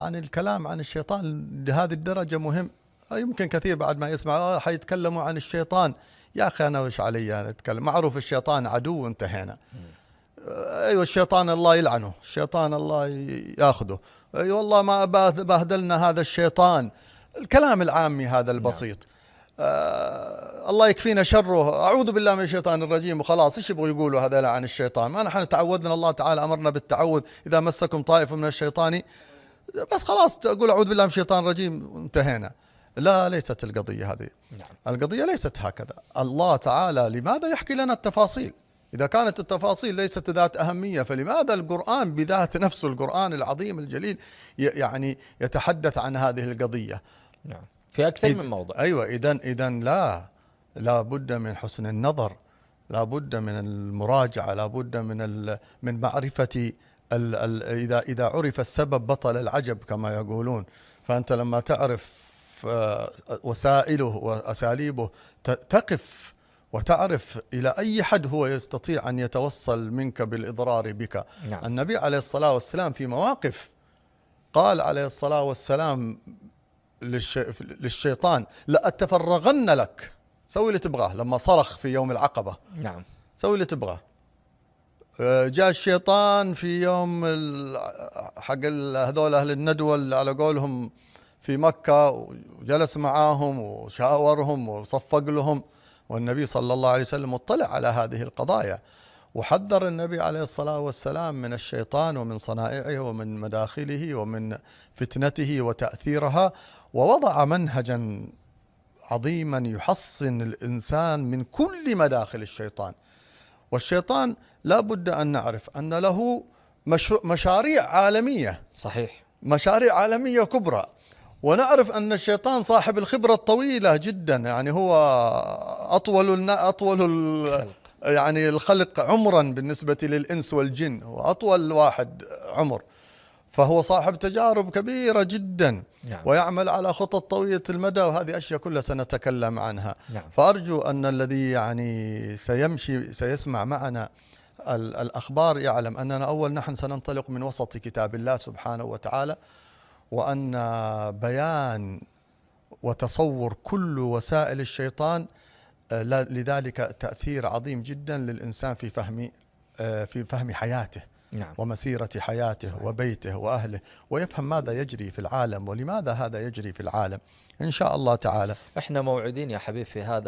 عن الكلام عن الشيطان لهذه الدرجة مهم. يمكن كثير بعد ما يسمع حيتكلموا عن الشيطان. يا أخي أنا وش علي أنا أتكلم؟ معروف الشيطان عدو وانتهينا. أيوة الشيطان الله يلعنه، الشيطان الله ياخذه، أيوة والله ما بهدلنا هذا الشيطان. الكلام العامي هذا البسيط. الله يكفينا شره، أعوذ بالله من الشيطان الرجيم وخلاص. إيش يبغوا يقولوا هذا عن الشيطان؟ ما نحن تعودنا، الله تعالى أمرنا بالتعوذ إذا مسكم طائف من الشيطان بس خلاص تقول أعوذ بالله من الشيطان الرجيم وانتهينا. لا، ليست القضية هذه. القضية ليست هكذا. الله تعالى لماذا يحكي لنا التفاصيل؟ إذا كانت التفاصيل ليست ذات أهمية، فلماذا القرآن بذات نفسه، القرآن العظيم الجليل يعني يتحدث عن هذه القضية؟ نعم، في أكثر من موضع. أيوة، إذن لا بد من حسن النظر، لا بد من المراجعة، لا بد من معرفة إذا عرف السبب بطل العجب كما يقولون. فأنت لما تعرف وسائله وأساليبه تقف وتعرف إلى أي حد هو يستطيع أن يتوصل منك بالإضرار بك. نعم. النبي عليه الصلاة والسلام في مواقف قال عليه الصلاة والسلام للشيطان لأتفرغن لك، سوي اللي تبغاه. لما صرخ في يوم العقبة، نعم، سوي اللي تبغاه. جاء الشيطان في يوم حق هذول أهل الندوة على قولهم في مكة، وجلس معاهم وشاورهم وصفق لهم، والنبي صلى الله عليه وسلم اطلع على هذه القضايا، وحذر النبي عليه الصلاة والسلام من الشيطان ومن صنائعه ومن مداخله ومن فتنته وتأثيرها، ووضع منهجا عظيما يحصن الإنسان من كل مداخل الشيطان. والشيطان لا بد أن نعرف أن له مشاريع عالمية، صحيح، مشاريع عالمية كبرى، ونعرف أن الشيطان صاحب الخبرة الطويلة جدا، يعني هو أطول يعني الخلق عمرا بالنسبة للإنس والجن، وأطول واحد عمر، فهو صاحب تجارب كبيرة جدا. نعم. ويعمل على خطط طويلة المدى، وهذه أشياء كلها سنتكلم عنها. نعم. فأرجو أن الذي يعني سيسمع معنا الأخبار يعلم أننا أول نحن سننطلق من وسط كتاب الله سبحانه وتعالى، وأن بيان وتصور كل وسائل الشيطان لذلك تأثير عظيم جدا للإنسان في فهم حياته. نعم. ومسيرة حياته. صحيح. وبيته وأهله، ويفهم ماذا يجري في العالم ولماذا هذا يجري في العالم إن شاء الله تعالى. احنا موعودين يا حبيب في هذا